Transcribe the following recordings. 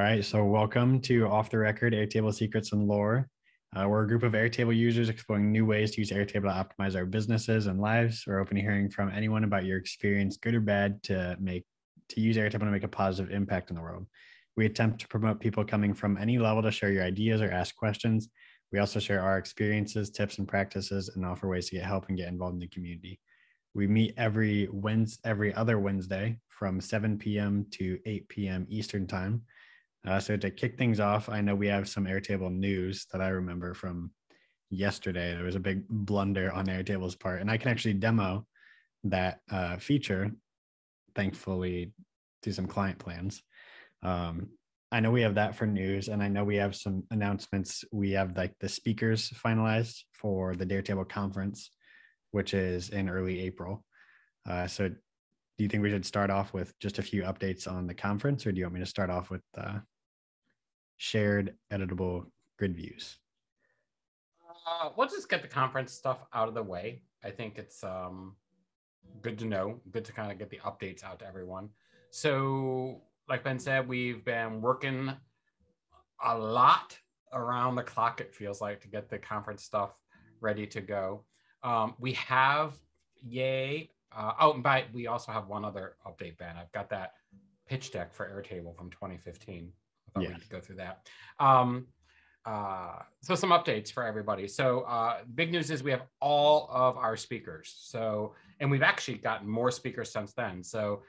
right, so welcome to Off the Record Airtable Secrets and Lore. We're a group of Airtable users exploring new ways to use Airtable to optimize our businesses and lives. We're open to hearing from anyone about your experience, good or bad, to use Airtable to make a positive impact in the world. We attempt to promote people coming from any level to share your ideas or ask questions. We also share our experiences, tips, and practices, and offer ways to get help and get involved in the community. We meet every other Wednesday from 7 p.m. to 8 p.m. Eastern Time. So to kick things off, I know we have some Airtable news that I remember from yesterday. There was a big blunder on Airtable's part, and I can actually demo that feature, thankfully, through some client plans. I know we have that for news, and I know we have some announcements. We have like the speakers finalized for the Daretable conference, which is in early April. So do you think we should start off with just a few updates on the conference, or do you want me to start off with shared editable grid views? We'll just get the conference stuff out of the way. I think it's good to know, good to kind of get the updates out to everyone. So like Ben said, we've been working a lot around the clock, it feels like, to get the conference stuff ready to go. We have, yay. But we also have one other update, Ben. I've got that pitch deck for Airtable from 2015. I thought we could go through that. So some updates for everybody. So big news is we have all of our speakers. So, and we've actually gotten more speakers since then. So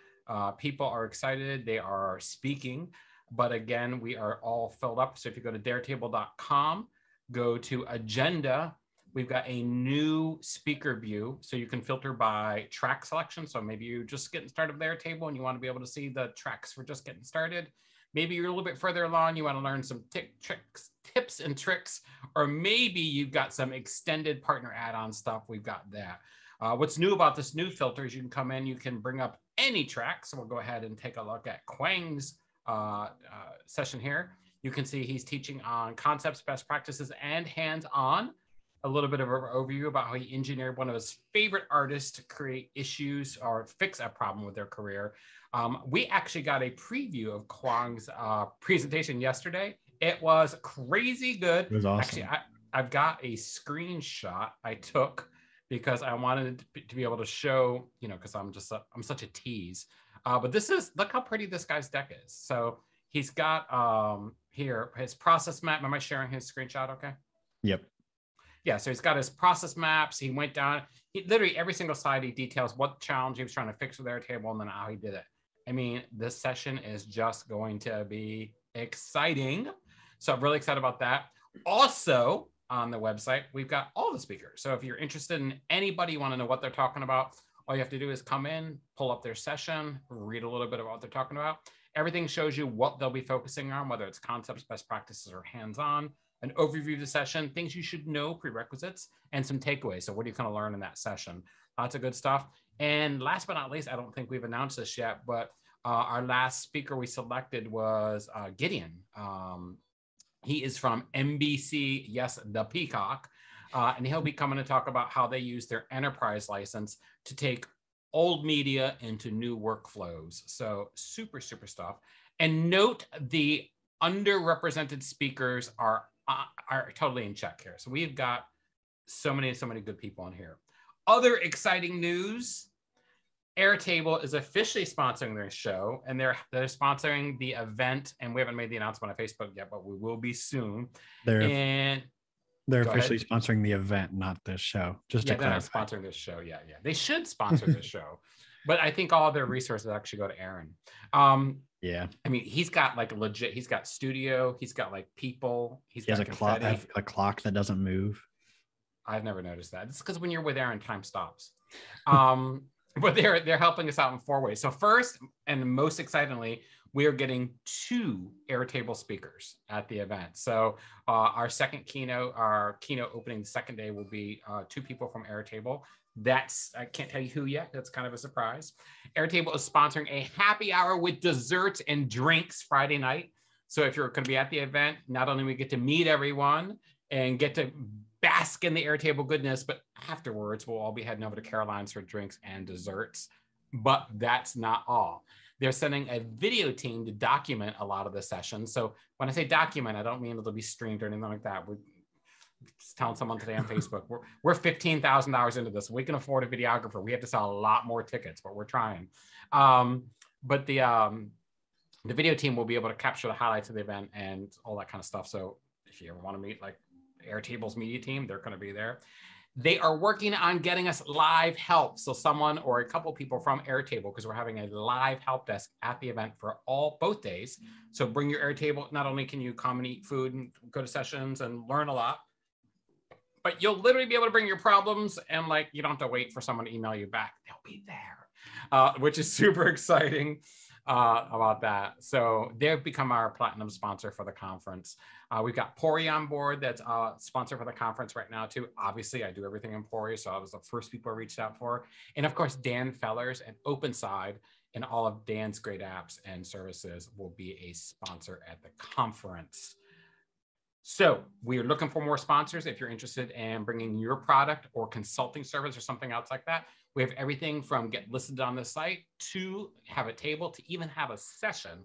people are excited. They are speaking. But again, we are all filled up. So if you go to daretable.com, go to agenda, we've got a new speaker view. So you can filter by track selection. So maybe you're just getting started with Airtable and you want to be able to see the tracks for just getting started. Maybe you're a little bit further along, you want to learn some tips and tricks, or maybe you've got some extended partner add-on stuff. We've got that. What's new about this new filter is you can come in, you can bring up any track. So we'll go ahead and take a look at Kwang's session here. You can see he's teaching on concepts, best practices, and hands-on. A little bit of an overview about how he engineered one of his favorite artists to create issues or fix a problem with their career. We actually got a preview of Kwang's presentation yesterday. It was crazy good. It was awesome. Actually, I've got a screenshot I took because I wanted to be able to show, you know, because I'm such a tease. But look how pretty this guy's deck is. So he's got here his process map. Am I sharing his screenshot? Okay. Yep. Yeah, so he's got his process maps. He went down, literally every single slide, he details what challenge he was trying to fix with Airtable and then how he did it. I mean, this session is just going to be exciting. So I'm really excited about that. Also on the website, we've got all the speakers. So if you're interested in anybody, you want to know what they're talking about, all you have to do is come in, pull up their session, read a little bit about what they're talking about. Everything shows you what they'll be focusing on, whether it's concepts, best practices, or hands-on. An overview of the session, things you should know, prerequisites, and some takeaways. So what are you going to learn in that session? Lots of good stuff. And last but not least, I don't think we've announced this yet, but our last speaker we selected was Gideon. He is from NBC, yes, the Peacock. And he'll be coming to talk about how they use their enterprise license to take old media into new workflows. So super, super stuff. And note the underrepresented speakers are totally in check here. So we've got so many good people on here. Other exciting news, Airtable is officially sponsoring their show, and they're sponsoring the event, and we haven't made the announcement on Facebook yet, but we will be soon. They're officially sponsoring the event, not this show. Just to clarify. They're not sponsoring this show. Yeah. They should sponsor this show, but I think all their resources actually go to Aaron. Yeah. I mean, he's got like legit, he's got studio, he's got like people. He has a clock that doesn't move. I've never noticed that. It's because when you're with Aaron, time stops. But they're helping us out in 4 ways. So first, and most excitingly, we are getting 2 Airtable speakers at the event. So our keynote opening the second day will be 2 people from Airtable. I can't tell you who yet. That's kind of a surprise. Airtable is sponsoring a happy hour with desserts and drinks Friday night. So if you're going to be at the event, not only we get to meet everyone and get to bask in the Airtable goodness, but afterwards we'll all be heading over to Caroline's for drinks and desserts. But that's not all. They're sending a video team to document a lot of the sessions. So when I say document, I don't mean it'll be streamed or anything like that. We're just telling someone today on Facebook, we're $15,000 into this. We can afford a videographer. We have to sell a lot more tickets, but we're trying. But the video team will be able to capture the highlights of the event and all that kind of stuff. So if you ever want to meet like Airtable's media team, they're going to be there. They are working on getting us live help. So someone or a couple of people from Airtable, because we're having a live help desk at the event for both days. So bring your Airtable. Not only can you come and eat food and go to sessions and learn a lot, but you'll literally be able to bring your problems and like, you don't have to wait for someone to email you back. They'll be there, which is super exciting about that. So they've become our platinum sponsor for the conference. We've got Pori on board that's a sponsor for the conference right now too. Obviously, I do everything in Pori, so I was the first people I reached out for. And of course, Dan Fellers and OpenSide and all of Dan's great apps and services will be a sponsor at the conference. So we are looking for more sponsors. If you're interested in bringing your product or consulting service or something else like that, we have everything from get listed on the site to have a table to even have a session.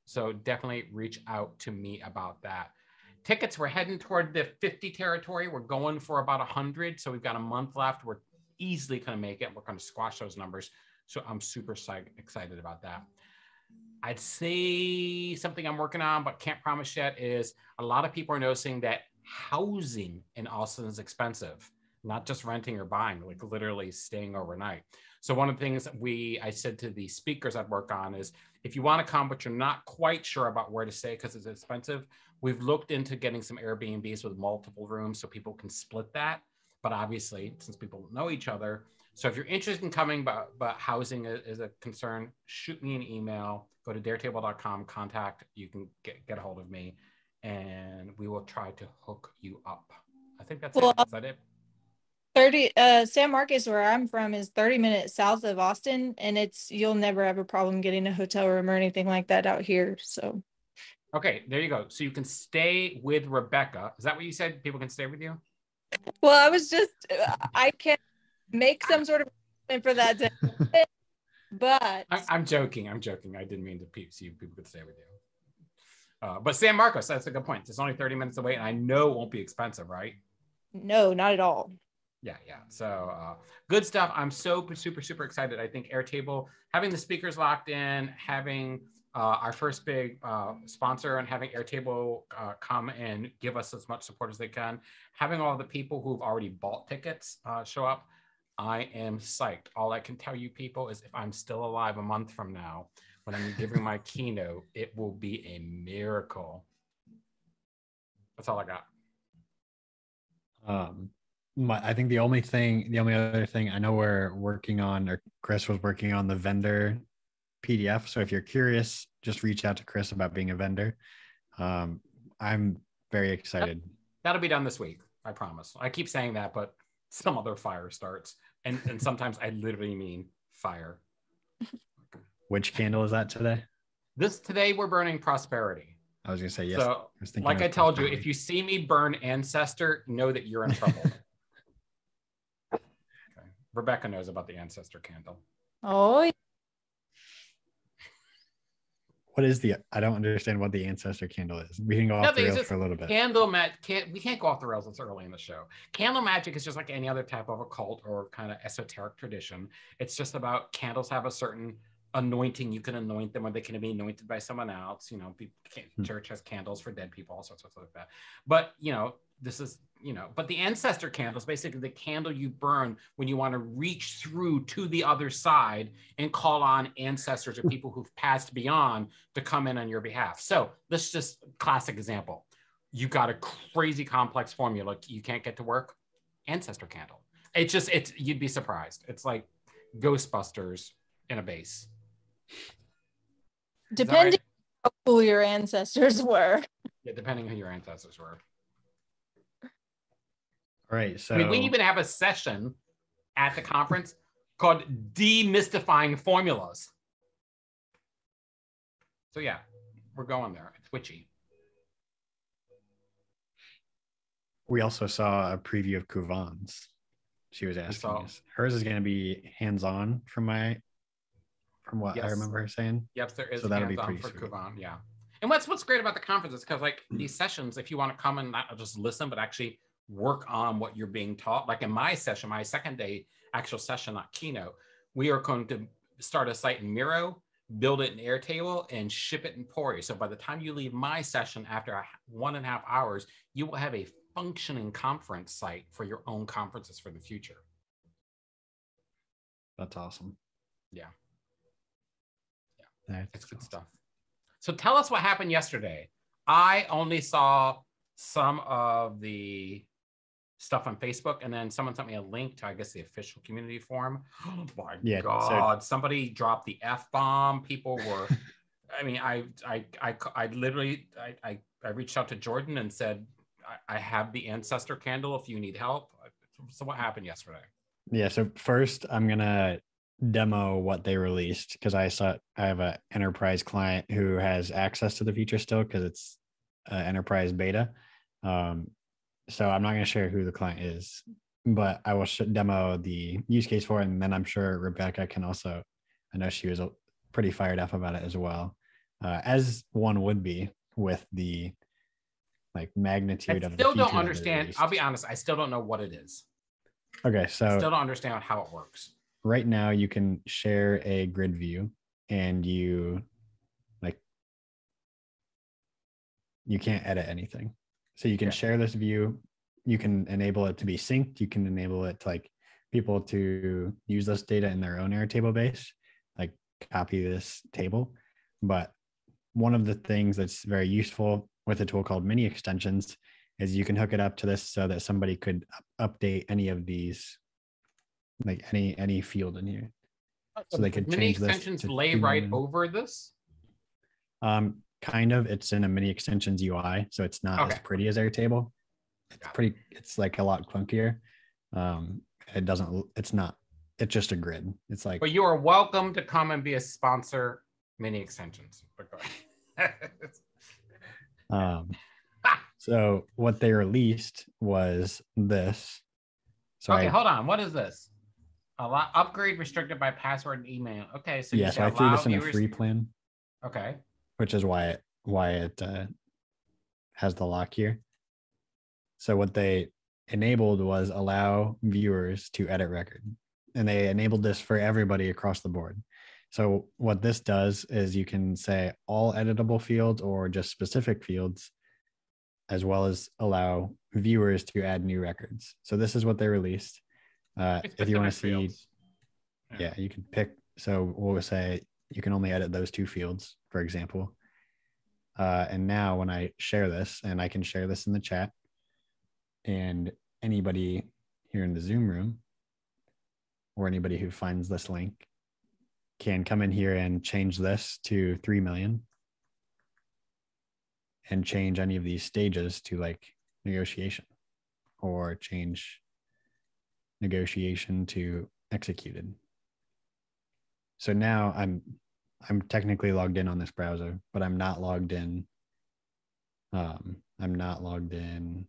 So definitely reach out to me about that. Tickets, we're heading toward the 50 territory. We're going for about 100. So we've got a month left. We're easily going to make it. We're going to squash those numbers. So I'm super excited about that. I'd say something I'm working on, but can't promise yet, is a lot of people are noticing that housing in Austin is expensive, not just renting or buying, like literally staying overnight. So one of the things I said to the speakers I'd work on is, if you want to come, but you're not quite sure about where to stay because it's expensive, we've looked into getting some Airbnbs with multiple rooms so people can split that. But obviously, since people know each other, so if you're interested in coming, but housing is a concern, shoot me an email, go to daretable.com, contact, you can get a hold of me, and we will try to hook you up. I think that's it. Is that it? San Marcos, where I'm from, is 30 minutes south of Austin, and you'll never have a problem getting a hotel room or anything like that out here. So okay, there you go. So you can stay with Rebecca. Is that what you said? People can stay with you? Well, I can make some sort of for that day, but I'm joking. I didn't mean to see if people could stay with you. But San Marcos, that's a good point. It's only 30 minutes away, and I know it won't be expensive, right? No, not at all. Yeah. So good stuff. I'm so super excited. I think Airtable, having the speakers locked in, having our first big sponsor, and having Airtable come and give us as much support as they can, having all the people who've already bought tickets show up, I am psyched. All I can tell you people is, if I'm still alive a month from now, when I'm giving my keynote, it will be a miracle. That's all I got. I think the only other thing I know we're working on, or Chris was working on, the vendor PDF. So if you're curious, just reach out to Chris about being a vendor. I'm very excited. That'll be done this week, I promise. I keep saying that, but some other fire starts. And sometimes I literally mean fire. Which candle is that today? Today we're burning prosperity. I was going to say yes. So, like I told you, if you see me burn ancestor, know that you're in trouble. Okay. Rebecca knows about the ancestor candle. Oh, I don't understand what the ancestor candle is. We can go off the rails for a little bit. We can't go off the rails. It's early in the show. Candle magic is just like any other type of occult or kind of esoteric tradition. It's just about candles have a certain anointing. You can anoint them, or they can be anointed by someone else. You know, church has candles for dead people, all sorts of stuff like that. But but the ancestor candle is basically the candle you burn when you want to reach through to the other side and call on ancestors or people who've passed beyond to come in on your behalf. So this is just a classic example. You got a crazy complex formula you can't get to work, ancestor candle. You'd be surprised. It's like Ghostbusters in a base. Depending on how cool your ancestors were. Yeah, depending on who your ancestors were. All right. So I mean, we even have a session at the conference called Demystifying Formulas. So yeah, we're going there. It's witchy. We also saw a preview of Kuvan's. She was asking us. Hers is going to be hands-on from my from what I Yes. remember her saying. Yep, there is So that'll be hands-on pretty for sweet. Kuban, yeah. And what's great about the conference is because like these sessions, if you want to come and not just listen, but actually work on what you're being taught. Like in my session, my second day actual session, not keynote, we are going to start a site in Miro, build it in Airtable, and ship it in Pori. So by the time you leave my session after 1.5 hours, you will have a functioning conference site for your own conferences for the future. That's awesome. Yeah. That's It's good awesome. stuff. So tell us what happened yesterday. I only saw some of the stuff on Facebook, and then someone sent me a link to, I guess, the official community forum. Oh my God! Somebody dropped the F-bomb. People were, I mean, I literally, I reached out to Jordan and said, I have the ancestor candle if you need help. So what happened yesterday? Yeah. So first, I'm gonna demo what they released because I have an enterprise client who has access to the feature still because it's enterprise beta. So I'm not going to share who the client is, but I will demo the use case for it, and then I'm sure Rebecca can also. I know she was pretty fired up about it as well, as one would be with the like magnitude of the feature. I still don't understand. I'll be honest. I still don't know what it is. Okay, so I still don't understand how it works. Right now, you can share a grid view, and you can't edit anything. So you can share this view. You can enable it to be synced. You can enable it to like people to use this data in their own Airtable base, like copy this table. But one of the things that's very useful with a tool called mini extensions is you can hook it up to this so that somebody could update any of these, like any field in here. So they could mini change this extensions to lay right over this. Kind of. It's in a mini extensions UI, so it's not as pretty as Airtable. It's like a lot clunkier. It's just a grid. It's like, but you are welcome to come and be a sponsor mini extensions. So what they released was this. So hold on. What is this? Upgrade restricted by password and email. Okay, so so I threw this in a free plan. Okay. Which is why it has the lock here. So what they enabled was allow viewers to edit record, and they enabled this for everybody across the board. So what this does is you can say all editable fields or just specific fields, as well as allow viewers to add new records. So this is what they released. If you want to see, you can pick. So we'll say you can only edit those two fields, for example. And now when I share this, and I can share this in the chat, and anybody here in the Zoom room or anybody who finds this link can come in here and change this to 3 million and change any of these stages to like negotiation, or change negotiation to executed. So now I'm technically logged in on this browser, but I'm not logged in. I'm not logged in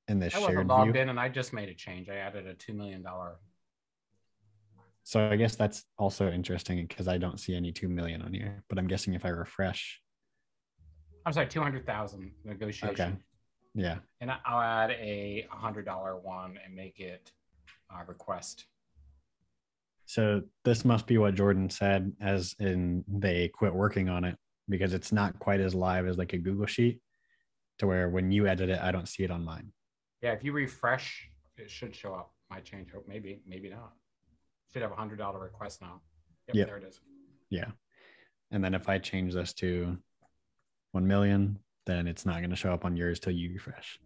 this shared view. I wasn't logged in, and I just made a change. I added a $2 million. So I guess that's also interesting because I don't see any 2 million on here, but I'm guessing if I refresh. I'm sorry, 200,000 negotiation. Okay. Yeah. And I'll add a $100 one and make it request. So this must be what Jordan said, as in they quit working on it because it's not quite as live as like a Google Sheet, to where when you edit it, I don't see it on mine. Yeah, if you refresh, it should show up. Might change. Maybe not. Should have a $100 request now. Yep, there it is. Yeah. And then if I change this to 1 million, then it's not going to show up on yours till you refresh.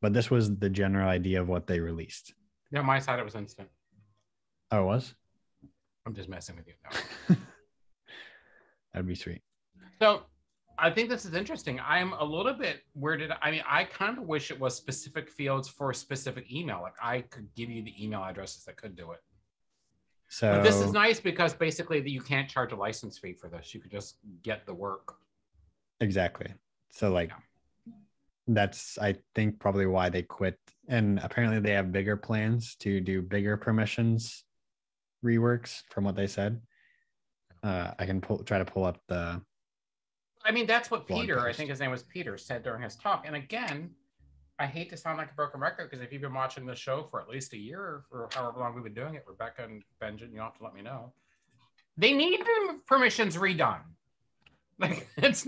But this was the general idea of what they released. Yeah, my side, it was instant. Oh, it was? I'm just messing with you. No. That'd be sweet. So I think this is interesting. I'm a little bit weirded. I mean, I kind of wish it was specific fields for a specific email. Like I could give you the email addresses that could do it. So but this is nice because basically you can't charge a license fee for this. You could just get the work. Exactly. So like, that's, I think, probably why they quit. And apparently they have bigger plans to do bigger permissions reworks from what they said. I can try to pull up the. I mean, that's what blog Peter, I post. think his name was Peter, said during his talk. And again, I hate to sound like a broken record because if you've been watching the show for at least a year or however long we've been doing it, Rebecca and Benjamin, you'll have to let me know. They need the permissions redone. Like this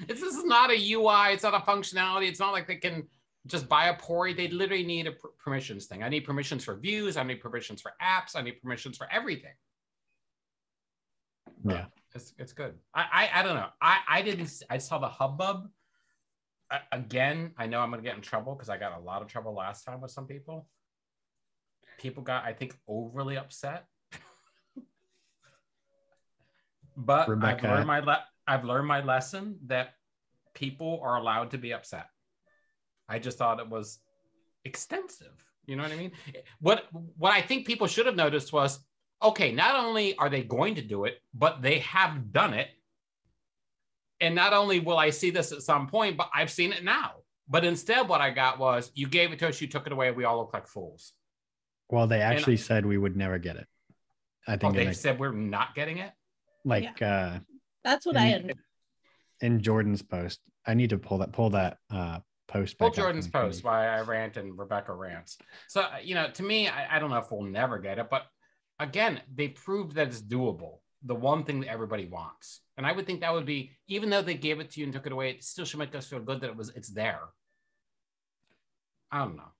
is not a UI, it's not a functionality. It's not like they can just buy a Pori. They literally need a permissions thing. I need permissions for views. I need permissions for apps. I need permissions for everything. But yeah, it's good. I don't know. I saw the hubbub. Again, I know I'm gonna get in trouble because I got a lot of trouble last time with some people. People got, I think, overly upset. But Rebecca, I've learned my lesson that people are allowed to be upset. I just thought it was extensive. You know what I mean? What I think people should have noticed was, okay, not only are they going to do it, but they have done it. And not only will I see this at some point, but I've seen it now. But instead, what I got was, you gave it to us, you took it away, we all look like fools. well, they actually said we would never get it. I think they said we're not getting it? Like, Yeah. That's what I understand. In Jordan's post, I need to pull that post back. Pull Jordan's post while I rant and Rebecca rants. So, to me, I don't know if we'll never get it, but again, they proved that it's doable. The one thing that everybody wants. And I would think that would be, even though they gave it to you and took it away, it still should make us feel good that it's there. I don't know.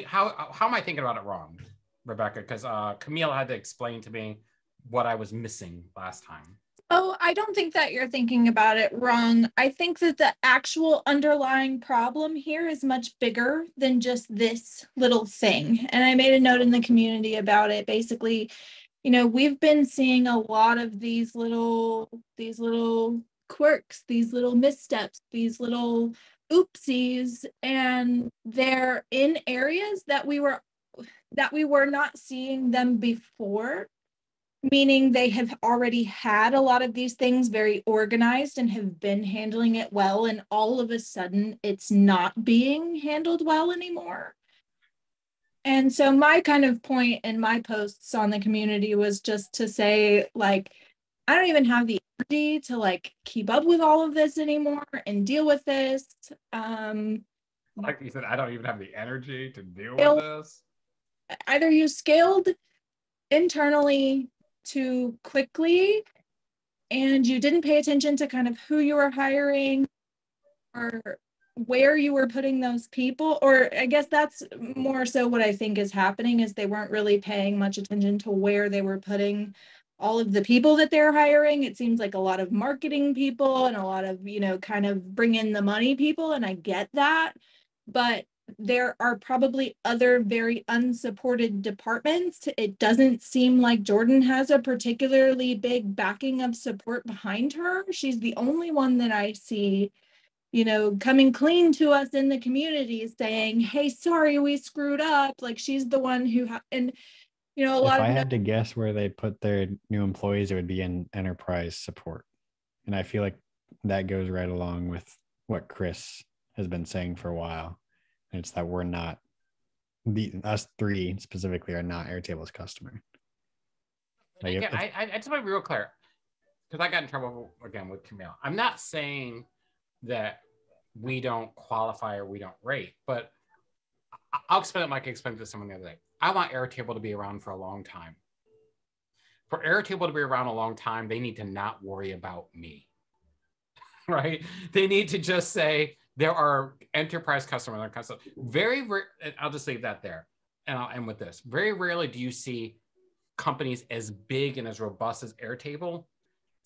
How am I thinking about it wrong, Rebecca? Because Camille had to explain to me what I was missing last time. Oh, I don't think that you're thinking about it wrong. I think that the actual underlying problem here is much bigger than just this little thing. And I made a note in the community about it. Basically, we've been seeing a lot of these little quirks, these little missteps, these little oopsies, and they're in areas that we were not seeing them before, meaning they have already had a lot of these things very organized and have been handling it well, and all of a sudden it's not being handled well anymore. And so my kind of point in my posts on the community was just to say, like, I don't even have the energy to like keep up with all of this anymore and deal with this. Like you said, I don't even have the energy to deal with this. Either you scaled internally too quickly and you didn't pay attention to kind of who you were hiring or where you were putting those people, or I guess that's more so what I think is happening, is they weren't really paying much attention to where they were putting all of the people that they're hiring. It seems like a lot of marketing people and a lot of, kind of bring in the money people, and I get that, but there are probably other very unsupported departments. It doesn't seem like Jordan has a particularly big backing of support behind her. She's the only one that I see coming clean to us in the community, saying, hey, sorry, we screwed up. Like, she's the one who, and, a lot if of. I had to guess where they put their new employees, it would be in enterprise support. And I feel like that goes right along with what Chris has been saying for a while. And it's that we're not, us three specifically are not Airtable's customer. Like again, I just want to be real clear, because I got in trouble again with Camille. I'm not saying that we don't qualify or we don't rate, but I'll explain it like I explained to someone the other day. I want Airtable to be around for a long time. For Airtable to be around a long time, they need to not worry about me, right? They need to just say there are enterprise customers. I'll just leave that there, and I'll end with this. Very rarely do you see companies as big and as robust as Airtable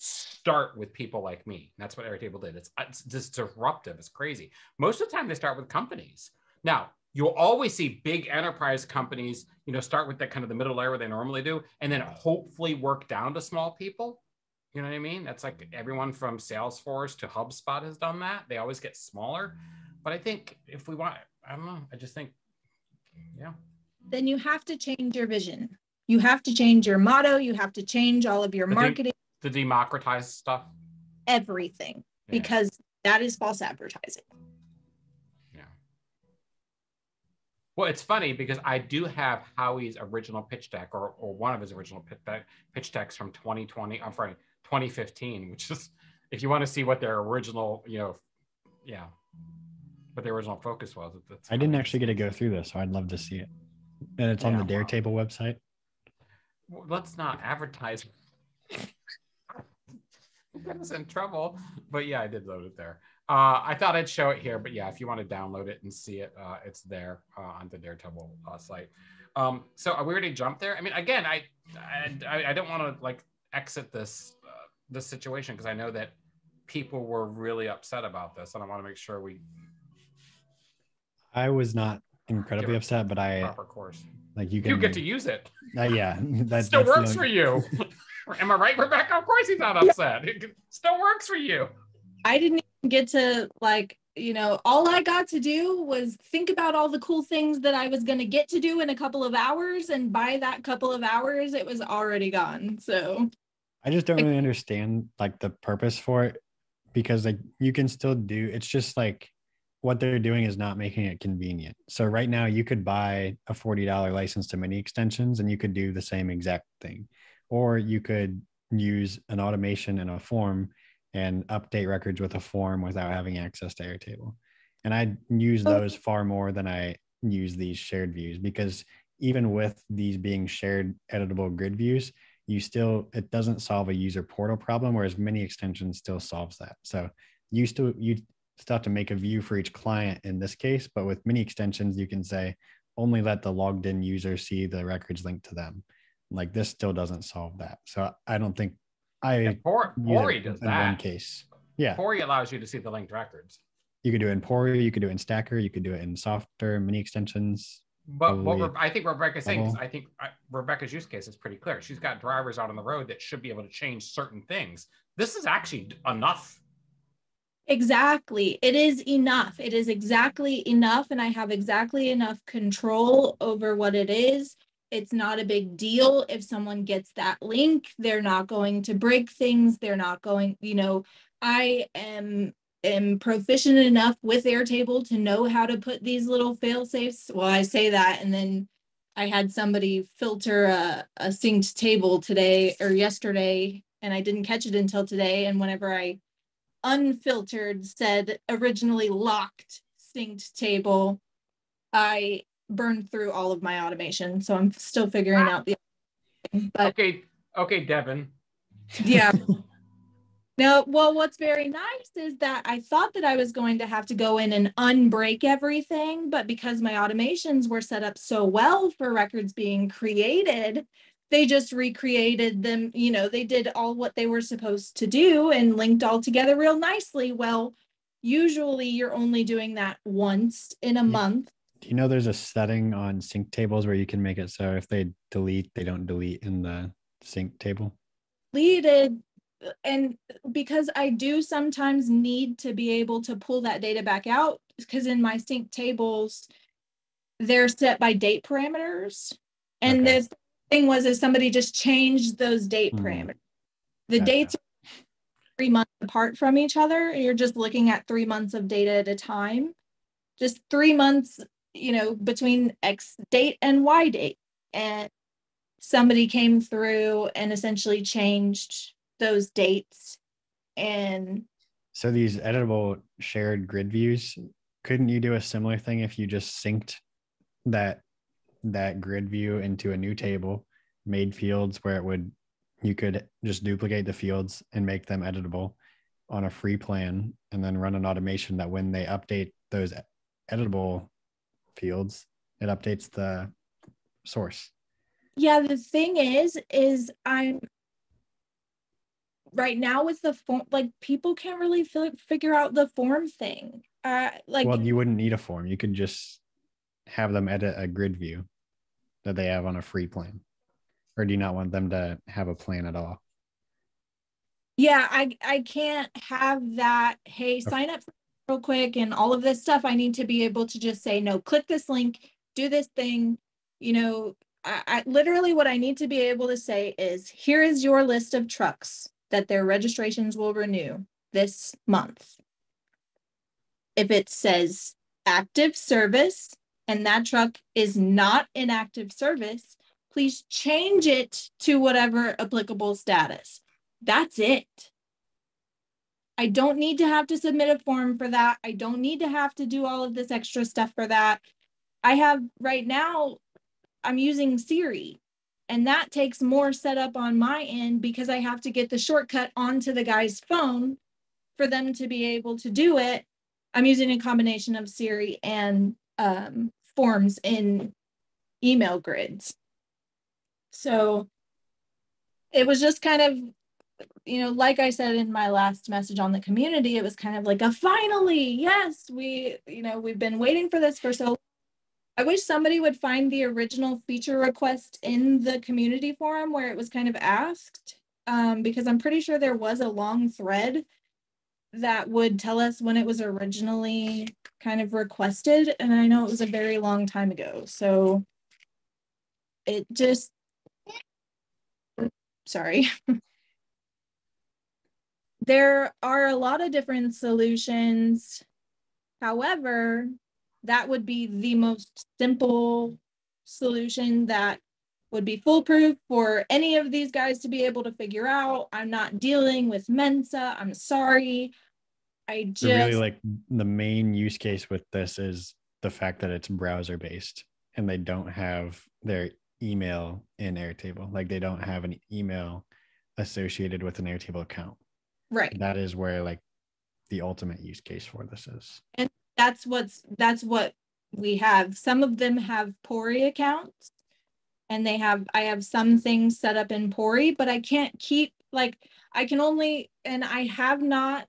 start with people like me. That's what Airtable did. It's just disruptive. It's crazy. Most of the time they start with companies. Now, you'll always see big enterprise companies, start with that kind of the middle layer where they normally do, and then hopefully work down to small people. You know what I mean? That's like everyone from Salesforce to HubSpot has done that. They always get smaller. But I think if we want, I don't know. I just think, yeah. Then you have to change your vision. You have to change your motto. You have to change all of your marketing. To democratize stuff, everything, because that is false advertising. Yeah. Well, it's funny because I do have Howie's original pitch deck, or one of his original pitch decks from 2020. I'm sorry, 2015, which is, if you want to see what their original, what their original focus was. I didn't actually get to go through this, so I'd love to see it. And it's on the Daretable website. Well, let's not advertise. Get us in trouble. But yeah, I did load it there. I thought I'd show it here, but yeah, if you want to download it and see it, it's there on the Daretable site. So we already jumped there. I mean, again, I don't want to like exit this situation because I know that people were really upset about this, and I want to make sure I was not incredibly upset, but proper course. Like you get to use it. Yeah, that still works for you. Am I right, Rebecca? Of course he's not upset. It still works for you. I didn't even get to all I got to do was think about all the cool things that I was going to get to do in a couple of hours. And by that couple of hours, it was already gone. So I just don't really understand like the purpose for it, because like you can still do, it's just like what they're doing is not making it convenient. So right now you could buy a $40 license to mini extensions and you could do the same exact thing. Or you could use an automation and a form and update records with a form without having access to Airtable. And I use those far more than I use these shared views, because even with these being shared editable grid views, it doesn't solve a user portal problem, whereas mini extensions still solves that. So you still have to make a view for each client in this case, but with mini extensions, you can say only let the logged in user see the records linked to them. Like this still doesn't solve that. So I don't think Pori does that. In one case. Yeah. Pori allows you to see the linked records. You could do it in Pori, you could do it in Stacker, you could do it in Softer, mini extensions. But what I think Rebecca's saying is, I think Rebecca's use case is pretty clear. She's got drivers out on the road that should be able to change certain things. This is actually enough. Exactly. It is enough. It is exactly enough. And I have exactly enough control over what it is. It's not a big deal if someone gets that link. They're not going to break things. They're not going, I am proficient enough with Airtable to know how to put these little fail safes. Well, I say that, and then I had somebody filter a synced table today or yesterday, and I didn't catch it until today. And whenever I unfiltered said originally locked synced table, I burned through all of my automation. So I'm still figuring out the but okay, Devin. Yeah. No, well, what's very nice is that I thought that I was going to have to go in and unbreak everything, but because my automations were set up so well for records being created, they just recreated them. They did all what they were supposed to do and linked all together real nicely. Well, usually you're only doing that once in a month. Do you know there's a setting on sync tables where you can make it so if they delete, they don't delete in the sync table? Deleted. And because I do sometimes need to be able to pull that data back out, because in my sync tables, they're set by date parameters. And the thing was, is somebody just changed those date parameters. The dates are 3 months apart from each other. You're just looking at 3 months of data at a time. Just 3 months, between X date and Y date. And somebody came through and essentially changed those dates. And so these editable shared grid views, couldn't you do a similar thing if you just synced that grid view into a new table, made fields where you could just duplicate the fields and make them editable on a free plan, and then run an automation that when they update those editable fields, it updates the source? Yeah, the thing is I'm right now with the form, like people can't really figure out the form thing. Well, you wouldn't need a form. You could just have them edit a grid view that they have on a free plan. Or do you not want them to have a plan at all? Yeah, I can't have that, hey, sign up real quick and all of this stuff. I need to be able to just say, no, click this link, do this thing. I literally what I need to be able to say is, here is your list of trucks that their registrations will renew this month. If it says active service and that truck is not in active service, please change it to whatever applicable status. That's it. I don't need to have to submit a form for that. I don't need to have to do all of this extra stuff for that. I have right now, I'm using Siri, and that takes more setup on my end because I have to get the shortcut onto the guy's phone for them to be able to do it. I'm using a combination of Siri and forms in email grids. So it was just kind of, you know, like I said in my last message on the community, it was kind of like a finally, yes, we've been waiting for this for so long. I wish somebody would find the original feature request in the community forum where it was kind of asked, because I'm pretty sure there was a long thread that would tell us when it was originally kind of requested. And I know it was a very long time ago. So it just, sorry. There are a lot of different solutions. However, that would be the most simple solution that would be foolproof for any of these guys to be able to figure out. I'm not dealing with Mensa. I'm sorry. So really, like, the main use case with this is the fact that it's browser based and they don't have their email in Airtable. Like, they don't have an email associated with an Airtable account. Right. That is where, like, the ultimate use case for this is. And that's what we have. Some of them have Pori accounts, and I have some things set up in Pori, but I can't keep, like, I can only, and I have not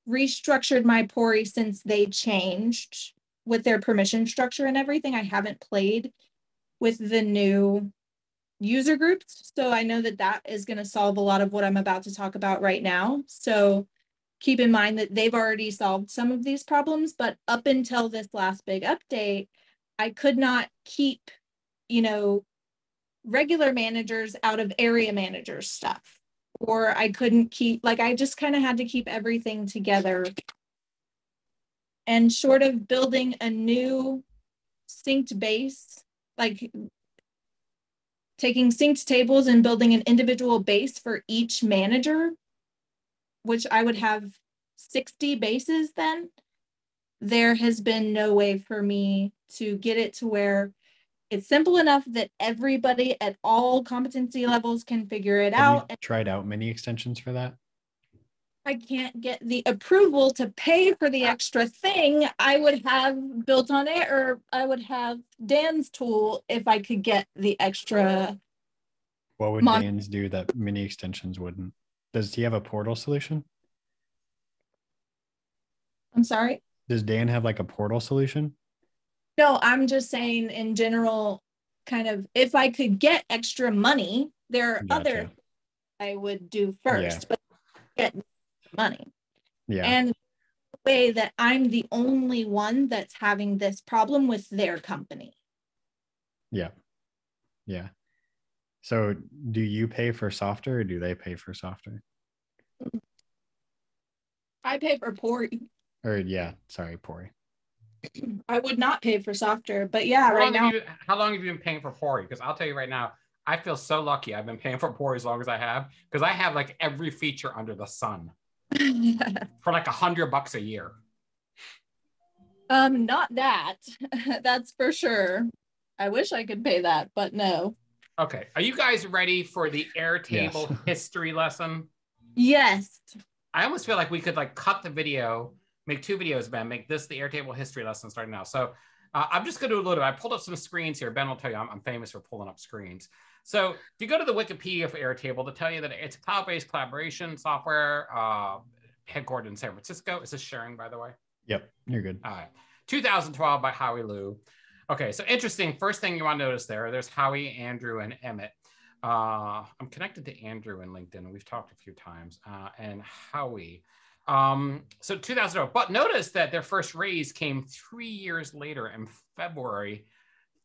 restructured my Pori since they changed with their permission structure and everything. I haven't played with the new user groups. So I know that is going to solve a lot of what I'm about to talk about right now. So keep in mind that they've already solved some of these problems, but up until this last big update, I could not keep, regular managers out of area manager stuff, or I couldn't keep, like, I just kind of had to keep everything together. And short of building a new synced base, like taking synced tables and building an individual base for each manager, which I would have 60 bases then, there has been no way for me to get it to where it's simple enough that everybody at all competency levels can figure it out. Have you tried out many extensions for that? I can't get the approval to pay for the extra thing. I would have built on it, or I would have Dan's tool if I could get the extra. What would Dan's do that many extensions wouldn't? Does he have a portal solution? I'm sorry? Does Dan have like a portal solution? No, I'm just saying in general, kind of, if I could get extra money, there are other I would do first, but get money. Yeah. And the way that I'm the only one that's having this problem with their company. Yeah. Yeah. So do you pay for software or do they pay for software? I pay for Pori. Or Pori. I would not pay for software, but yeah, how long have you been paying for Pori? Because I'll tell you right now, I feel so lucky I've been paying for Pori as long as I have, because I have like every feature under the sun for like $100 a year. Not that. That's for sure. I wish I could pay that, but no. Okay, are you guys ready for the Airtable history lesson? Yes. I almost feel like we could like cut the video, make 2 videos, Ben, make this the Airtable history lesson starting now. So I'm just going to do a little bit. I pulled up some screens here. Ben will tell you I'm famous for pulling up screens. So if you go to the Wikipedia for Airtable, to tell you that it's a cloud-based collaboration software headquartered in San Francisco. Is this sharing, by the way? Yep, you're good. All right. 2012 by Howie Liu. Okay, so interesting. First thing you want to notice there's Howie, Andrew, and Emmett. I'm connected to Andrew in LinkedIn. We've talked a few times. And Howie. So 2012. But notice that their first raise came 3 years later in February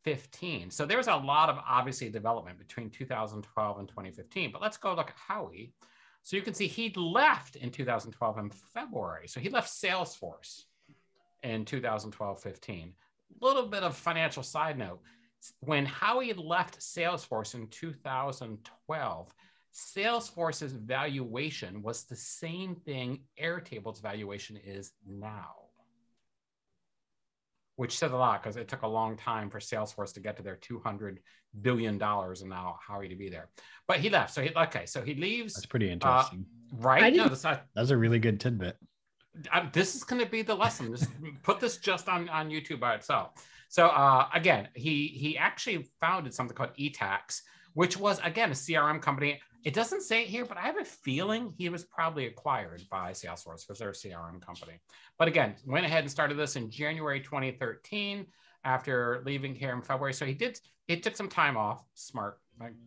15. So there was a lot of, obviously, development between 2012 and 2015. But let's go look at Howie. So you can see he left in 2012 in February. So he left Salesforce in 2012-15. Little bit of financial side note. When Howie left Salesforce in 2012, Salesforce's valuation was the same thing Airtable's valuation is now, which says a lot because it took a long time for Salesforce to get to their $200 billion and now Howie to be there. But he left. So he leaves. That's pretty interesting. Right? No, that's a really good tidbit. This is going to be the lesson. Put this just on YouTube by itself. So again, he actually founded something called eTax, which was, again, a CRM company. It doesn't say it here, but I have a feeling he was probably acquired by Salesforce because they're a CRM company. But again, went ahead and started this in January 2013 after leaving here in February. So it took some time off. Smart,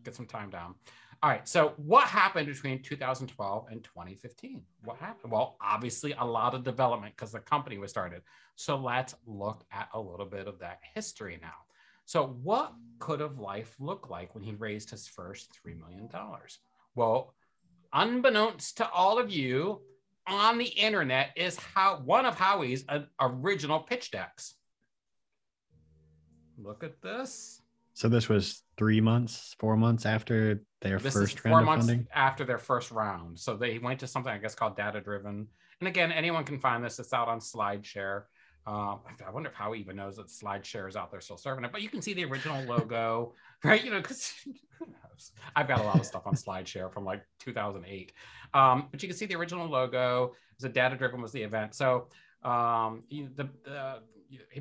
get some time down. All right, so what happened between 2012 and 2015? What happened? Well, obviously a lot of development because the company was started. So let's look at a little bit of that history now. So what could have life looked like when he raised his first $3 million? Well, unbeknownst to all of you, on the internet is one of Howie's original pitch decks. Look at this. So this was 3 months, 4 months after their first round of funding? After their first round. So they went to something, I guess, called Data Driven. And again, anyone can find this. It's out on SlideShare. I wonder if Howie even knows that SlideShare is out there still serving it. But you can see the original logo, right? You know, because who knows? I've got a lot of stuff on SlideShare from like 2008. But you can see the original logo. The Data Driven was the event. So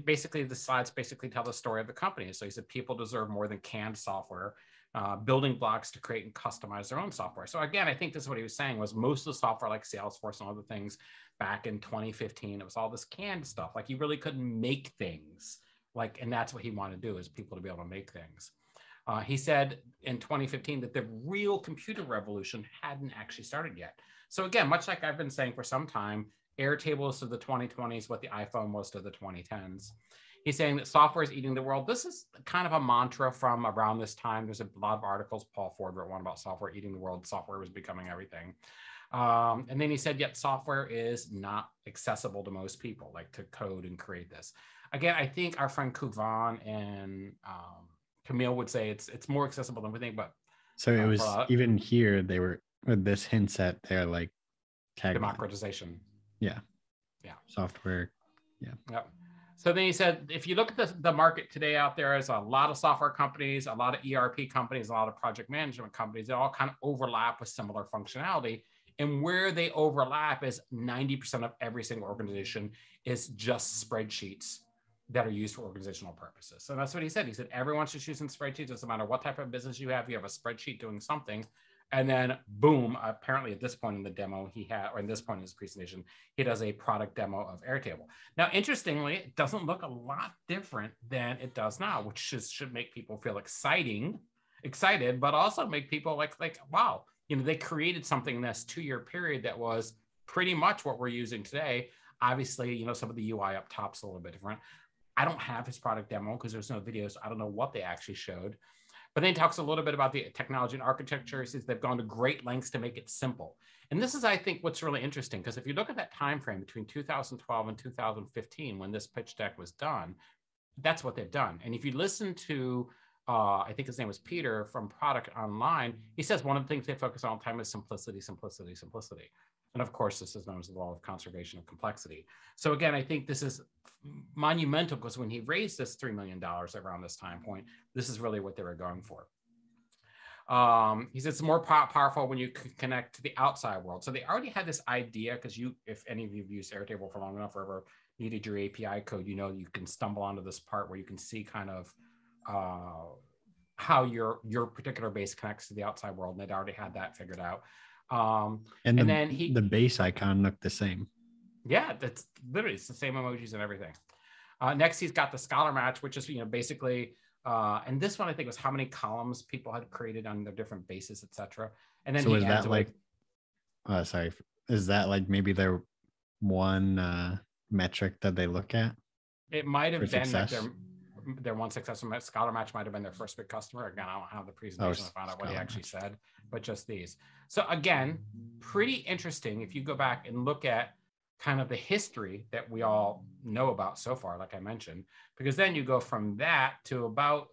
basically the slides basically tell the story of the company. So he said people deserve more than canned software, building blocks to create and customize their own software. So again, I think this is what he was saying was most of the software like Salesforce and other things back in 2015, it was all this canned stuff. Like you really couldn't make things and that's what he wanted to do is people to be able to make things. He said in 2015 that the real computer revolution hadn't actually started yet. So again, much like I've been saying for some time, Airtable is to the 2020s what the iPhone was to the 2010s. He's saying that software is eating the world. This is kind of a mantra from around this time. There's a lot of articles. Paul Ford wrote one about software eating the world. Software was becoming everything. And then he said, yet software is not accessible to most people, like to code and create this. Again, I think our friend Kuvan and Camille would say it's more accessible than we think. But so it was even here, they were with this hints at their like tagline. Democratization. Yeah. Software. Yeah. Yep. So then he said, if you look at the market today out there, there's a lot of software companies, a lot of ERP companies, a lot of project management companies. They all kind of overlap with similar functionality. And where they overlap is 90% of every single organization is just spreadsheets that are used for organizational purposes. So that's what he said. He said, everyone should use spreadsheets. Doesn't matter what type of business you have a spreadsheet doing something. And then boom, apparently at this point in the demo or in this point in his presentation, he does a product demo of Airtable. Now, interestingly, it doesn't look a lot different than it does now, which should make people feel excited, but also make people like, wow, they created something in this 2-year period that was pretty much what we're using today. Obviously, some of the UI up top's a little bit different. I don't have his product demo because there's no videos. I don't know what they actually showed. But then he talks a little bit about the technology and architecture. He says they've gone to great lengths to make it simple. And this is, I think, what's really interesting, because if you look at that time frame between 2012 and 2015, when this pitch deck was done, that's what they've done. And if you listen to, I think his name was Peter from Product Online, he says one of the things they focus on all the time is simplicity, simplicity, simplicity. And of course, this is known as the law of conservation of complexity. So again, I think this is monumental because when he raised this $3 million around this time point, this is really what they were going for. He says it's more powerful when you connect to the outside world. So they already had this idea because if any of you have used Airtable for long enough or ever needed your API code, you can stumble onto this part where you can see kind of how your particular base connects to the outside world. And they'd already had that figured out. And then the base icon looked the same. Yeah, that's literally it's the same emojis and everything. Next, he's got the scholar match, which is basically, and this one I think was how many columns people had created on their different bases, etc. And then so is that like, is that like maybe their one metric that they look at? It might have been like their one successful scholar match might have been their first big customer. Again, I don't have the presentation to find out what he actually said, but just these. So again, pretty interesting if you go back and look at kind of the history that we all know about so far, like I mentioned, because then you go from that to about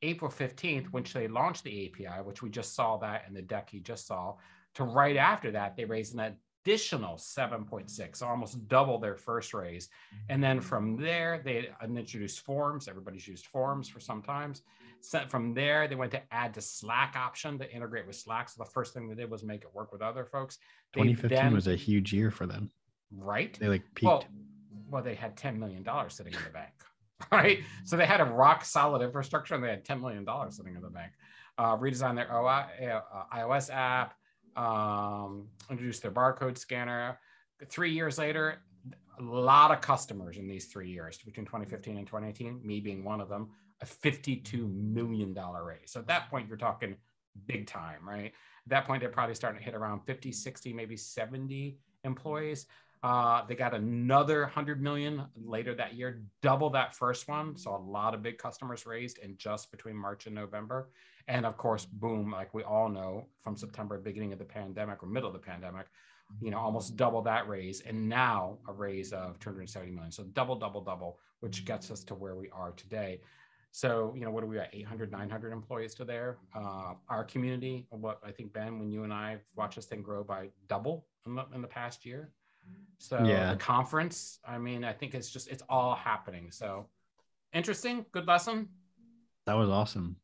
April 15th, which they launched the API, which we just saw that in the deck you just saw, to right after that, they raised an additional 7.6, so almost double their first raise. And then from there, they introduced forms. Everybody's used forms for some times. So from there, they went to add the Slack option to integrate with Slack. So the first thing they did was make it work with other folks. 2015 was a huge year for them. Right? They like peaked. Well, they had $10 million sitting in the bank, right? So they had a rock solid infrastructure and they had $10 million sitting in the bank. Redesigned their iOS app, introduced their barcode scanner. 3 years later, a lot of customers in these 3 years, between 2015 and 2018, me being one of them, a $52 million raise. So at that point, you're talking big time, right? At that point, they're probably starting to hit around 50, 60, maybe 70 employees. They got another 100 million later that year, double that first one. So a lot of big customers raised in just between March and November. And of course, boom, like we all know from September, beginning of the pandemic or middle of the pandemic, almost double that raise. And now a raise of 270 million. So double, which gets us to where we are today. So, what are we at? 800, 900 employees to there. Our community, what I think, Ben, when you and I watched this thing grow by double in the past year. So yeah. The conference, I think it's all happening. So interesting, good lesson. That was awesome.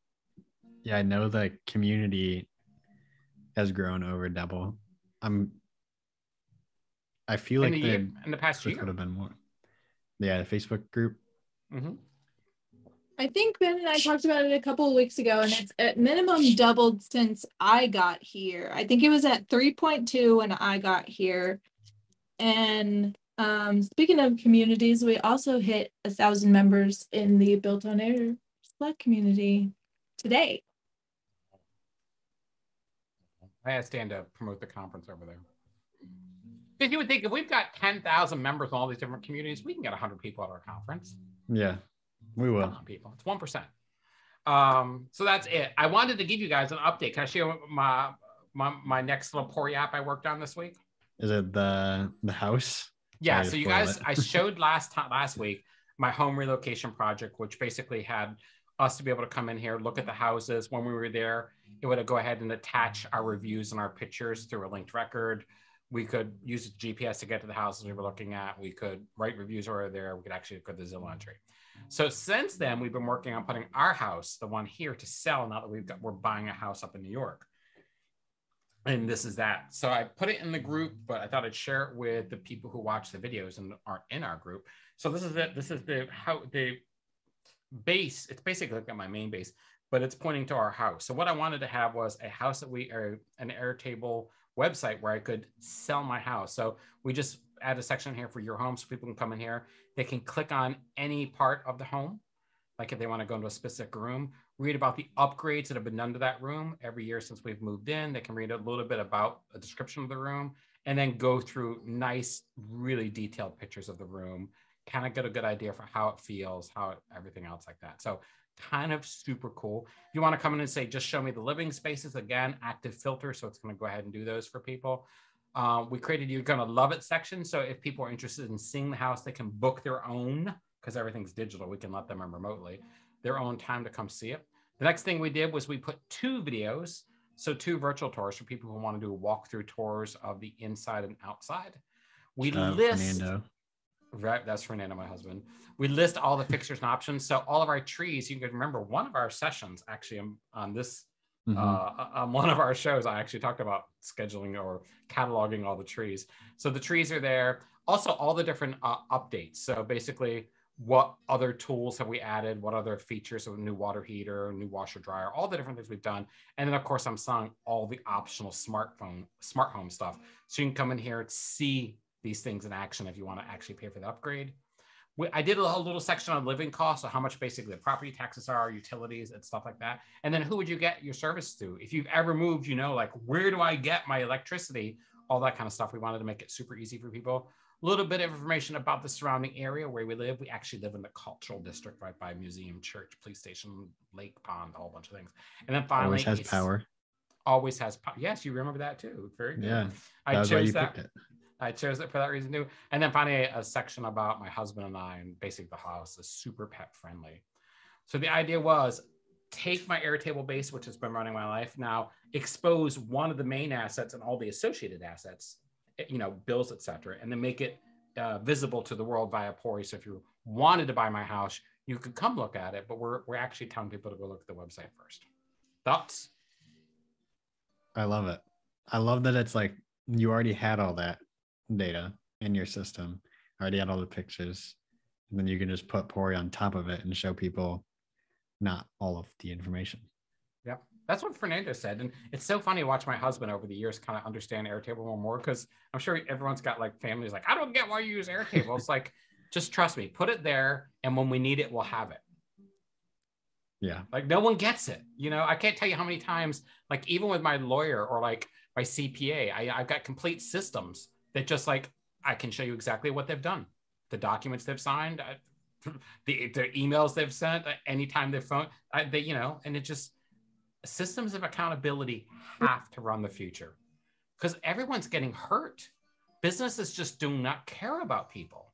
Yeah, I know the community has grown over double. I feel like in the past year would have been more. Yeah, the Facebook group. Mm-hmm. I think Ben and I talked about it a couple of weeks ago, and it's at minimum doubled since I got here. I think it was at 3.2 when I got here. And speaking of communities, we also hit 1,000 members in the Built on Air Slack community today. I had to stand to promote the conference over there. Because you would think if we've got 10,000 members in all these different communities, we can get 100 people at our conference. Yeah, we will. Come on, people. It's 1%. So that's it. I wanted to give you guys an update. Can I show you my next little Pori app I worked on this week? Is it the house? Yeah. So you guys, I showed last week my home relocation project, which basically had us to be able to come in here, look at the houses. When we were there, it would go ahead and attach our reviews and our pictures through a linked record. We could use GPS to get to the houses we were looking at. We could write reviews over there. We could actually go to the Zillow entry. So since then, we've been working on putting our house, the one here, to sell now that we're buying a house up in New York. And this is that. So I put it in the group, but I thought I'd share it with the people who watch the videos and aren't in our group. So this is it. This is the base. It's basically like my main base, but it's pointing to our house. So what I wanted to have was a house that an Airtable website where I could sell my house. So we just add a section here for your home, so people can come in here. They can click on any part of the home. Like if they want to go into a specific room, read about the upgrades that have been done to that room every year since we've moved in. They can read a little bit about a description of the room and then go through nice, really detailed pictures of the room, kind of get a good idea for how it feels, everything else like that. So kind of super cool. If you want to come in and say, just show me the living spaces, again, active filter. So it's going to go ahead and do those for people. We created You're Going to Love It section. So if people are interested in seeing the house, they can book their own, because everything's digital. We can let them in remotely, their own time to come see it. The next thing we did was we put 2 videos. So 2 virtual tours for people who want to do walkthrough tours of the inside and outside. We list, Fernando. Right, that's Fernando, my husband. We list all the fixtures and options. So all of our trees, you can remember one of our sessions actually on this, on one of our shows, I actually talked about scheduling or cataloging all the trees. So the trees are there. Also all the different updates. So basically, what other tools have we added? What other features of a new water heater, new washer dryer, all the different things we've done. And then of course, I'm selling all the optional smart home stuff. So you can come in here and see these things in action if you want to actually pay for the upgrade. I did a little section on living costs, so how much basically the property taxes are, utilities and stuff like that. And then who would you get your service to? If you've ever moved, like where do I get my electricity? All that kind of stuff. We wanted to make it super easy for people. A little bit of information about the surrounding area where we live. We actually live in the cultural district right by museum, church, police station, lake, pond, a whole bunch of things. And then finally, always has power. Always has power. Yes, you remember that too. Very good. Yeah, I chose that. I chose it for that reason too. And then finally, a section about my husband and I, and basically the house is super pet friendly. So the idea was take my Airtable base, which has been running my life now, expose one of the main assets and all the associated assets, bills, etc., and then make it visible to the world via Pori. So if you wanted to buy my house, you could come look at it, but we're actually telling people to go look at the website first. Thoughts? I love it. I love that it's like you already had all that data in your system, already had all the pictures, and then you can just put Pori on top of it and show people not all of the information. Yep. That's what Fernando said. And it's so funny to watch my husband over the years kind of understand Airtable more and more, because I'm sure everyone's got like families like, I don't get why you use Airtable. It's like, just trust me, put it there, and when we need it, we'll have it. Yeah. Like no one gets it. I can't tell you how many times, like even with my lawyer or like my CPA, I've got complete systems that just like, I can show you exactly what they've done, the documents they've signed, the emails they've sent, anytime they've phoned, and it just, systems of accountability have to run the future, because everyone's getting hurt. Businesses just do not care about people.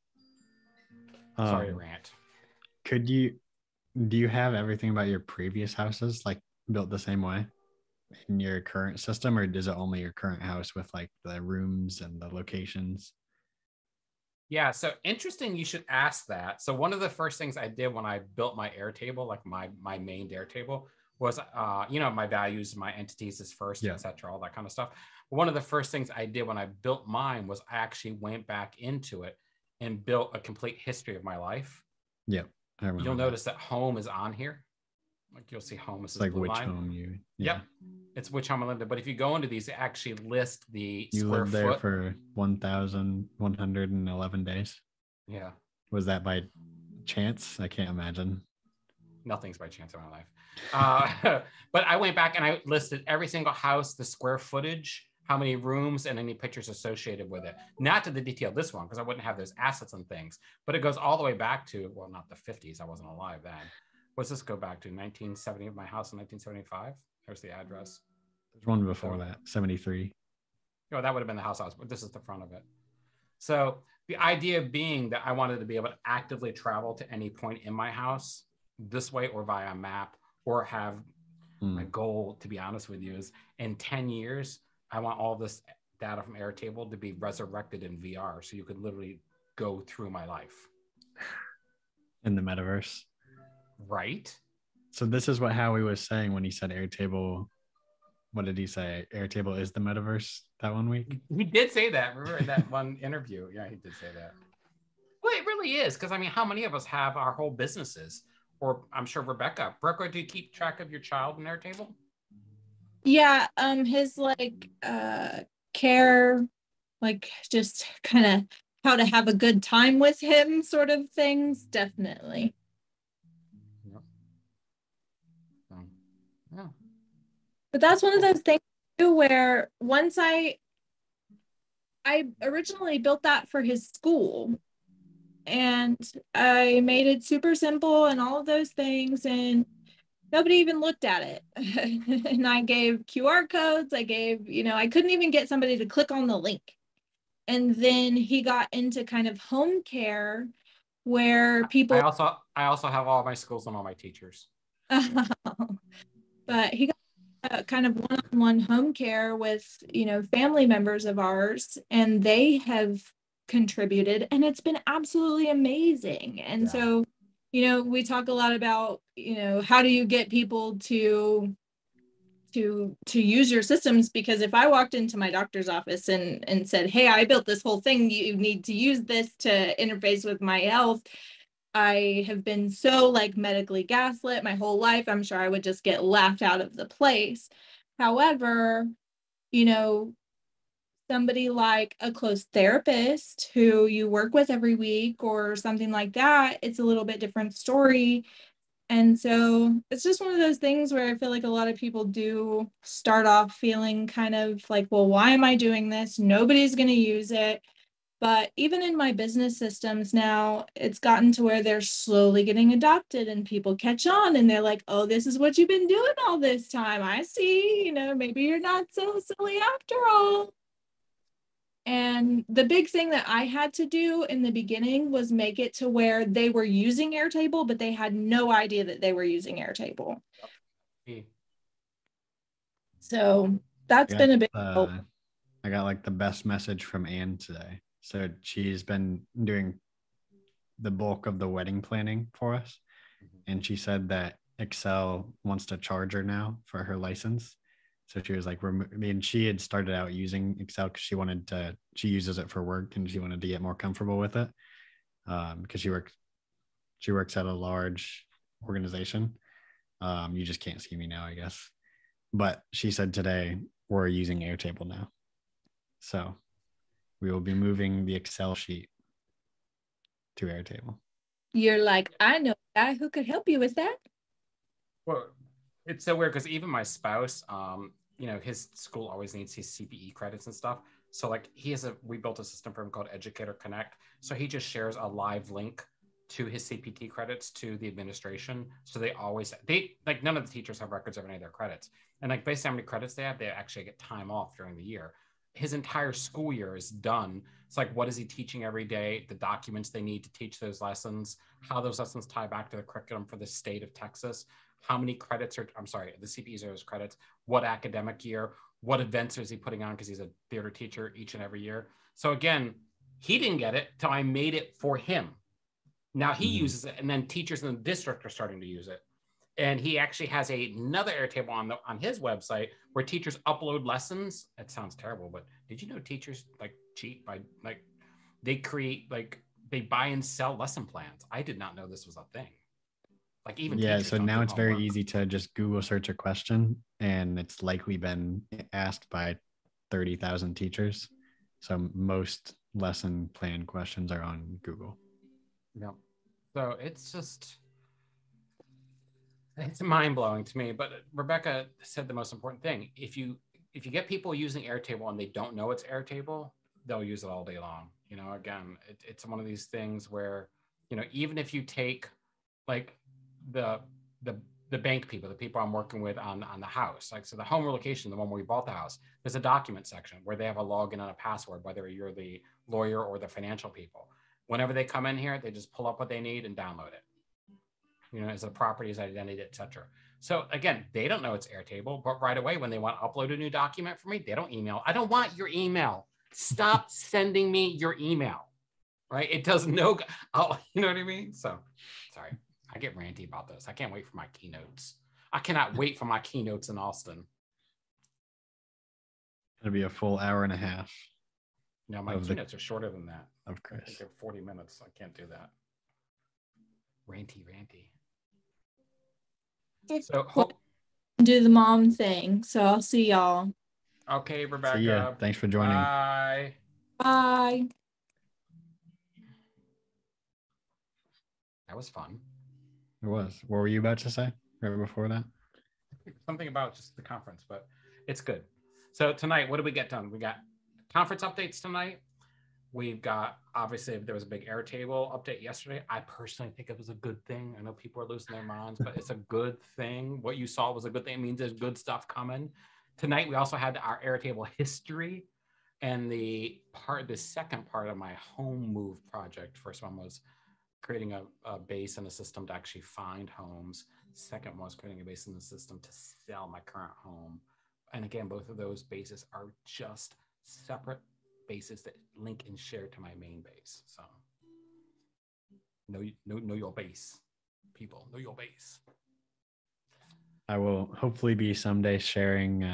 Sorry to rant. Do you have everything about your previous houses like built the same way in your current system, or is it only your current house with like the rooms and the locations? Yeah, so interesting you should ask that. So one of the first things I did when I built my Airtable, like my main Daretable, was my values, my entities is first, Yeah. et cetera, all that kind of stuff. But one of the first things I did when I built mine was I actually went back into it and built a complete history of my life. Yep. You'll notice that home is on here. Like you'll see home is like blue which line. home you. Yeah. Yep. It's which home I lived in. But if you go into these, they actually list the you square lived there foot. for 1,111 days. Yeah. Was that by chance? I can't imagine. Nothing's by chance in my life. But I went back and I listed every single house, the square footage, how many rooms, and any pictures associated with it. Not to the detail of this one, because I wouldn't have those assets and things, but it goes all the way back to, well, not the 50s. I wasn't alive then. What's this go back to? 1970, my house in 1975. There's the address. There's one before that, 73. That would have been the house I was, but this is the front of it. So the idea being that I wanted to be able to actively travel to any point in my house this way or via map, or have my goal, to be honest with you, is in 10 years, I want all this data from Airtable to be resurrected in VR. So you could literally go through my life. In the metaverse. Right. So this is what Howie was saying when he said Airtable. What did he say? Airtable is the metaverse that one week? He did say that. Remember in that one interview? Yeah, he did say that. Well, it really is. Because, I mean, how many of us have our whole businesses? Or I'm sure Rebecca, do you keep track of your child in Airtable? Yeah, his care, like just kind of how to have a good time with him sort of things, definitely. Yep. Yeah. But that's one of those things too, where once I originally built that for his school, and I made it super simple and all of those things, and nobody even looked at it. And I gave QR codes. I gave, I couldn't even get somebody to click on the link. And then he got into kind of home care where people. I also have all my schools and all my teachers. But he got kind of one-on-one home care with, family members of ours, and they have contributed, and it's been absolutely amazing. And so, we talk a lot about, how do you get people to use your systems? Because if I walked into my doctor's office and said, hey, I built this whole thing, you need to use this to interface with my health, I have been so like medically gaslit my whole life. I'm sure I would just get laughed out of the place. However, somebody like a close therapist who you work with every week or something like that, it's a little bit different story. And so it's just one of those things where I feel like a lot of people do start off feeling kind of like, well, why am I doing this? Nobody's going to use it. But even in my business systems now, it's gotten to where they're slowly getting adopted and people catch on and they're like, oh, this is what you've been doing all this time. I see, maybe you're not so silly after all. And the big thing that I had to do in the beginning was make it to where they were using Airtable, but they had no idea that they were using Airtable. So that's been a big help. I got like the best message from Anne today. So she's been doing the bulk of the wedding planning for us. And she said that Excel wants to charge her now for her license. So she was like, she had started out using Excel because she uses it for work and she wanted to get more comfortable with it. Because she works at a large organization. You just can't see me now, I guess. But she said today we're using Airtable now. So we will be moving the Excel sheet to Airtable. You're like, I know a guy who could help you with that. Well, it's so weird because even my spouse, his school always needs his CPE credits and stuff. So like we built a system for him called Educator Connect. So he just shares a live link to his CPT credits to the administration. So none of the teachers have records of any of their credits. And like based on how many credits they have, they actually get time off during the year. His entire school year is done. It's like, what is he teaching every day? The documents they need to teach those lessons, how those lessons tie back to the curriculum for the state of Texas, how many credits the CPEs are those credits, what academic year, what events is he putting on because he's a theater teacher each and every year. So again, he didn't get it till I made it for him. Now he uses it, and then teachers in the district are starting to use it. And he actually has another Airtable on his website where teachers upload lessons. It sounds terrible, but did you know teachers like cheat by like they buy and sell lesson plans? I did not know this was a thing. Like even so now it's very easy to just Google search a question, and it's likely been asked by 30,000 teachers. So most lesson plan questions are on Google. Yeah. So it's mind-blowing to me. But Rebecca said the most important thing. If you get people using Airtable and they don't know it's Airtable, they'll use it all day long. Again, it's one of these things where, even if you take like the bank people, the people I'm working with on the house, like, so the home relocation, the one where we bought the house, there's a document section where they have a login and a password, whether you're the lawyer or the financial people. Whenever they come in here, they just pull up what they need and download it. As a property, as identity, etc. So again, they don't know it's Airtable, but right away when they want to upload a new document for me, they don't email. I don't want your email. Stop sending me your email. Right? It does no. You know what I mean? So, sorry, I get ranty about this. I can't wait for my keynotes. I cannot wait for my keynotes in Austin. It'll be a full hour and a half. No, my keynotes are shorter than that. Of course. I think they're 40 minutes. I can't do that. Ranty. So do the mom thing. So I'll see y'all. Okay, Rebecca. See ya. Thanks for joining. Bye. Bye. That was fun. It was. What were you about to say right before that? Something about just the conference, but it's good. So tonight, what did we get done? We got conference updates tonight. We've got, obviously, there was a big Airtable update yesterday. I personally think it was a good thing. I know people are losing their minds, but it's a good thing. What you saw was a good thing. It means there's good stuff coming. Tonight, we also had our Airtable history, and the second part of my home move project. First one was creating a base and a system to actually find homes. Second one was creating a base in the system to sell my current home. And again, both of those bases are just separate bases that link and share to my main base. So know your base, people. Know your base. I will hopefully be someday sharing,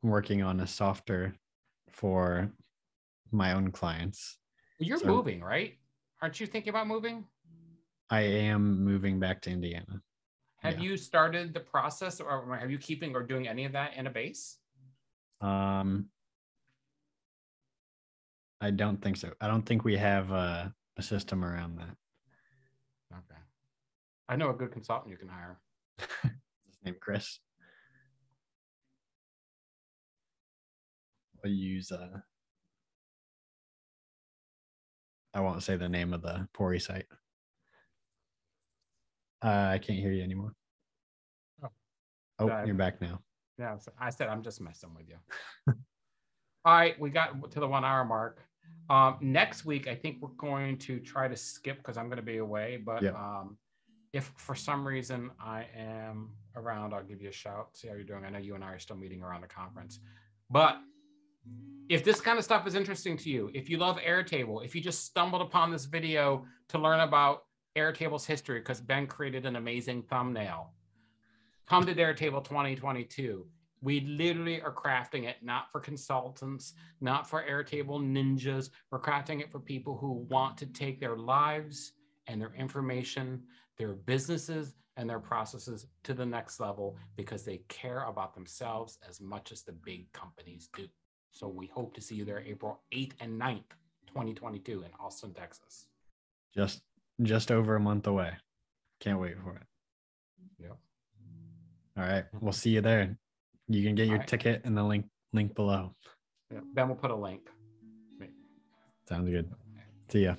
working on a software for my own clients. You're moving, right? Aren't you thinking about moving? I am moving back to Indiana. Have you started the process, or have you keeping or doing any of that in a base? I don't think so. I don't think we have a system around that. Okay. I know a good consultant you can hire. His name Chris. We'll use I won't say the name of the Pori site. I can't hear you anymore. You're back now. Yeah, I said I'm just messing with you. All right, we got to the 1 hour mark. Next week, I think we're going to try to skip because I'm going to be away. But If for some reason I am around, I'll give you a shout, see how you're doing. I know you and I are still meeting around the conference. But if this kind of stuff is interesting to you, if you love Airtable, if you just stumbled upon this video to learn about Airtable's history because Ben created an amazing thumbnail, come to Daretable 2022. We literally are crafting it not for consultants, not for Airtable ninjas. We're crafting it for people who want to take their lives and their information, their businesses and their processes to the next level because they care about themselves as much as the big companies do. So we hope to see you there April 8th and 9th, 2022 in Austin, Texas. Just over a month away. Can't wait for it. Yep. All right. We'll see you there. You can get your ticket in the link below. Yeah. Ben will put a link. Sounds good. See ya.